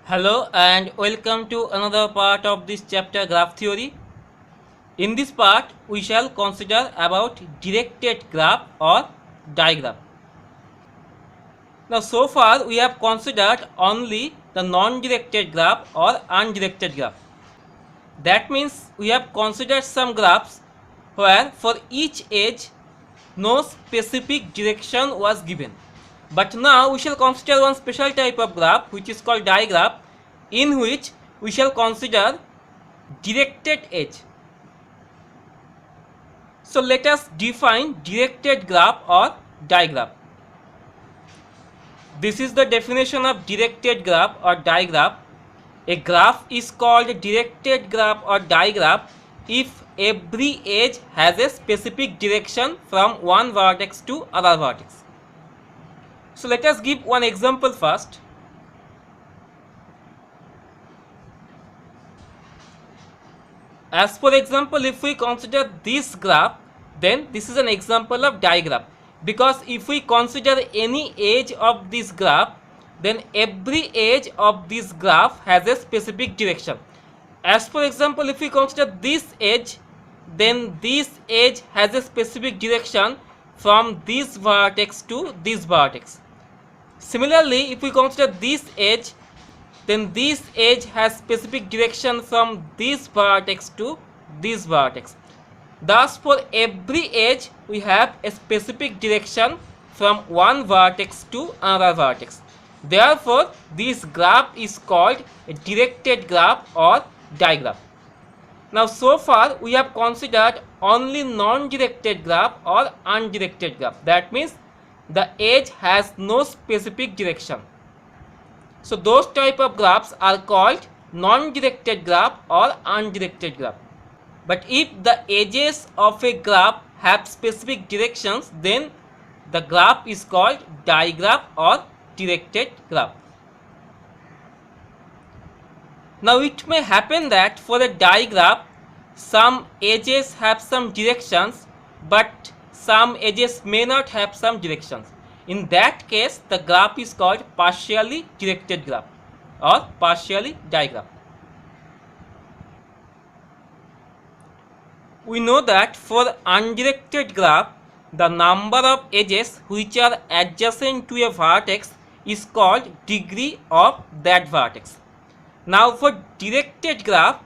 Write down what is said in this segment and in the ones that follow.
Hello and welcome to another part of this chapter graph theory. In this part, we shall consider about directed graph or diagram. Now so far we have considered only the non-directed graph or undirected graph. That means we have considered some graphs where for each edge no specific direction was given. But now we shall consider one special type of graph which is called digraph, in which we shall consider directed edge. So let us define directed graph or digraph. This is the definition of directed graph or digraph. A graph is called a directed graph or digraph if every edge has a specific direction from one vertex to other vertex. So let us give one example first. As for example, if we consider this graph, then this is an example of digraph. Because if we consider any edge of this graph, then every edge of this graph has a specific direction. As for example, if we consider this edge, then this edge has a specific direction from this vertex to this vertex. Similarly, if we consider this edge, then this edge has specific direction from this vertex to this vertex. Thus, for every edge, we have a specific direction from one vertex to another vertex. Therefore, this graph is called a directed graph or digraph. Now, so far, we have considered only non-directed graph or undirected graph. That means the edge has no specific direction. So those type of graphs are called non-directed graph or undirected graph. But if the edges of a graph have specific directions, then the graph is called digraph or directed graph. Now it may happen that for a digraph, some edges have some directions, but some edges may not have some directions. In that case, the graph is called partially directed graph or partially digraph. We know that for undirected graph, the number of edges which are adjacent to a vertex is called degree of that vertex. Now for directed graph,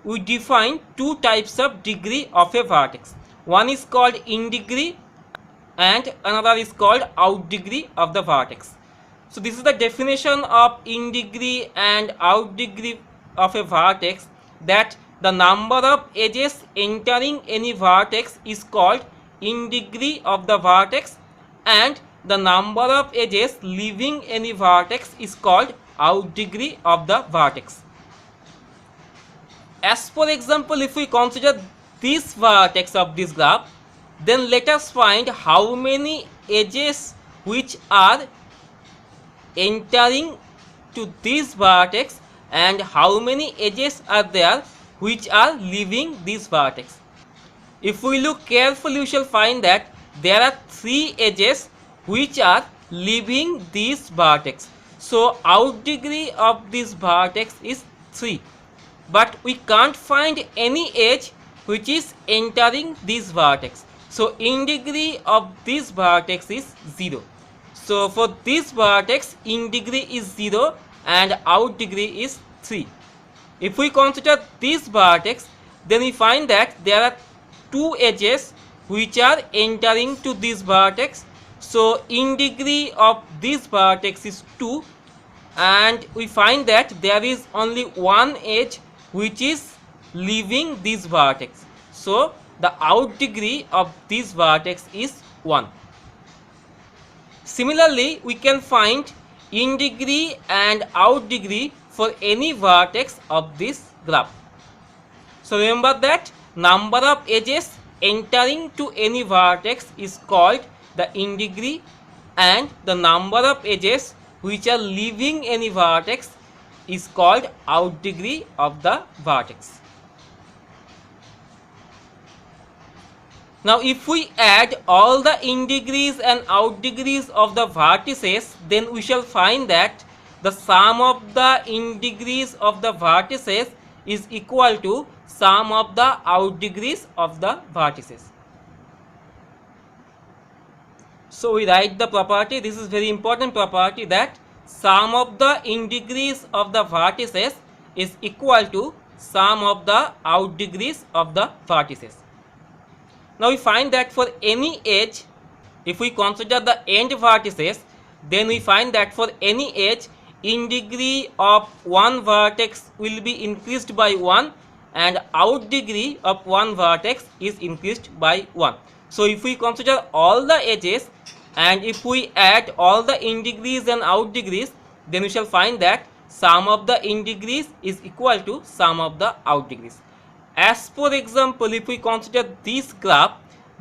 we define two types of degree of a vertex. One is called in degree and another is called out degree of the vertex. So this is the definition of in degree and out degree of a vertex, that the number of edges entering any vertex is called in degree of the vertex, and the number of edges leaving any vertex is called out degree of the vertex. As for example, if we consider this vertex of this graph, then let us find how many edges which are entering to this vertex and how many edges are there which are leaving this vertex. If we look carefully, we shall find that there are 3 edges which are leaving this vertex. So out degree of this vertex is 3. But we can't find any edge which is entering this vertex. So in degree of this vertex is 0. So for this vertex, in degree is 0 and out degree is 3. If we consider this vertex, then we find that there are 2 edges which are entering to this vertex. So in degree of this vertex is 2, and we find that there is only one edge which is leaving this vertex. So the out degree of this vertex is 1. Similarly, we can find in degree and out degree for any vertex of this graph. So remember that number of edges entering to any vertex is called the in degree, and the number of edges which are leaving any vertex is called out degree of the vertex. Now if we add all the in degrees and out degrees of the vertices, then we shall find that the sum of the in degrees of the vertices is equal to sum of the out degrees of the vertices. So we write the property, this is very important property, that sum of the in degrees of the vertices is equal to sum of the out degrees of the vertices. Now we find that for any edge, if we consider the end vertices, then we find that for any edge, in degree of one vertex will be increased by 1 and out degree of one vertex is increased by 1. So if we consider all the edges and if we add all the in degrees and out degrees, then we shall find that sum of the in degrees is equal to sum of the out degrees. As for example, if we consider this graph,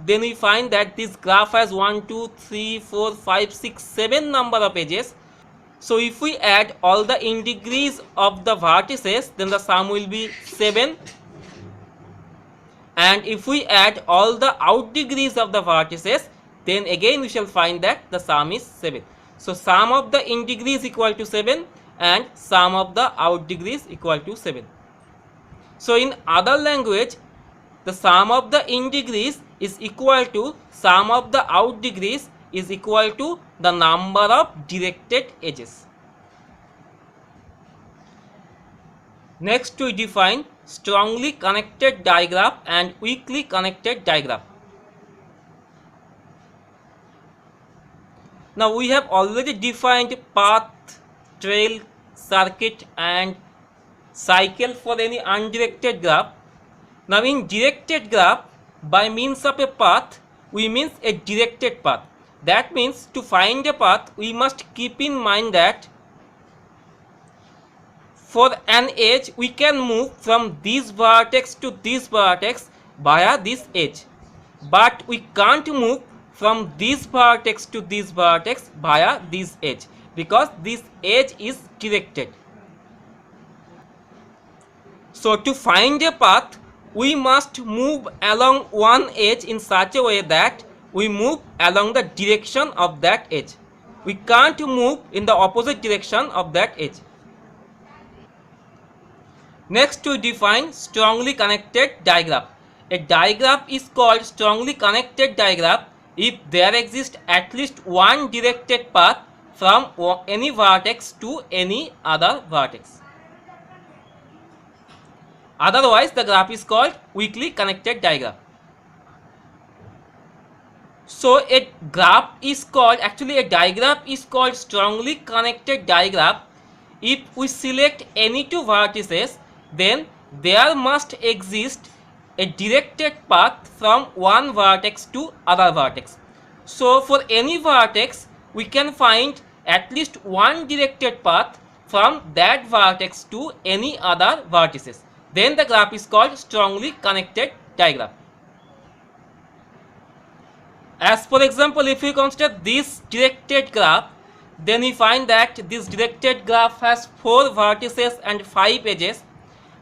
then we find that this graph has 1, 2, 3, 4, 5, 6, 7 number of edges. So if we add all the in degrees of the vertices, then the sum will be 7. And if we add all the out degrees of the vertices, then again we shall find that the sum is 7. So sum of the in degrees equal to 7 and sum of the out degrees equal to 7. So in other language, the sum of the in degrees is equal to sum of the out degrees is equal to the number of directed edges. Next we define strongly connected digraph and weakly connected digraph. Now we have already defined path, trail, circuit and cycle for any undirected graph. Now in directed graph, by means of a path, we means a directed path. That means to find a path, we must keep in mind that for an edge, we can move from this vertex to this vertex via this edge. But we can't move from this vertex to this vertex via this edge because this edge is directed. So to find a path, we must move along one edge in such a way that we move along the direction of that edge. We can't move in the opposite direction of that edge. Next we define strongly connected digraph. A digraph is called strongly connected digraph if there exists at least one directed path from any vertex to any other vertex. Otherwise, the graph is called weakly connected digraph. So a graph is called, actually a digraph is called strongly connected digraph if we select any two vertices, then there must exist a directed path from one vertex to other vertex. So for any vertex, we can find at least one directed path from that vertex to any other vertices. Then the graph is called strongly connected digraph. As for example, if we consider this directed graph, then we find that this directed graph has 4 vertices and 5 edges.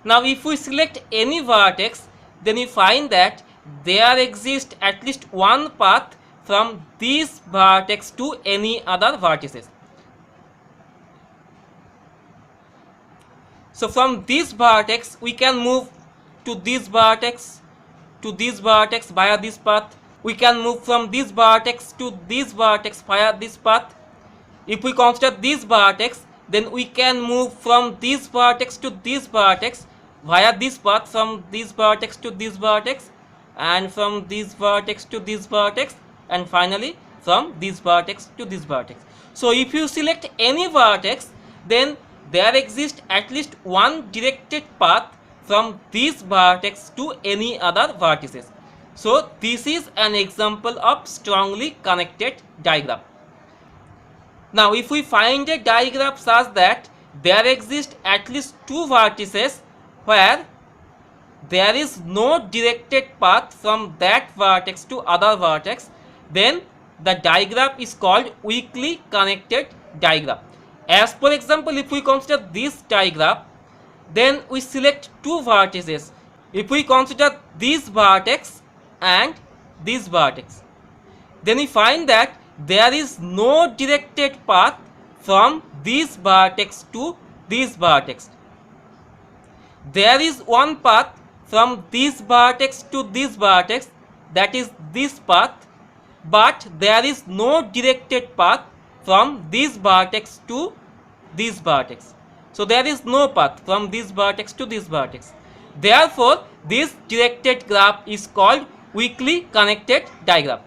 Now if we select any vertex, then we find that there exists at least one path from this vertex to any other vertices. So from this vertex, we can move to this vertex via this path. We can move from this vertex to this vertex via this path. If we consider this vertex, then we can move from this vertex to this vertex via this path, from this vertex to this vertex, and from this vertex to this vertex, and finally from this vertex to this vertex. So if you select any vertex, then there exists at least one directed path from this vertex to any other vertices. So this is an example of strongly connected digraph. Now if we find a digraph such that there exist at least 2 vertices where there is no directed path from that vertex to other vertex, then the digraph is called weakly connected digraph. As for example, if we consider this digraph, then we select 2 vertices. If we consider this vertex and this vertex, then we find that there is no directed path from this vertex to this vertex. There is one path from this vertex to this vertex, that is this path, but there is no directed path from this vertex to this vertex. So there is no path from this vertex to this vertex. Therefore, this directed graph is called weakly connected diagram.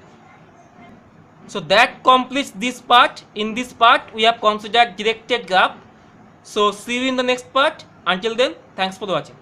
So that completes this part. In this part, we have considered directed graph. So see you in the next part. Until then, thanks for watching.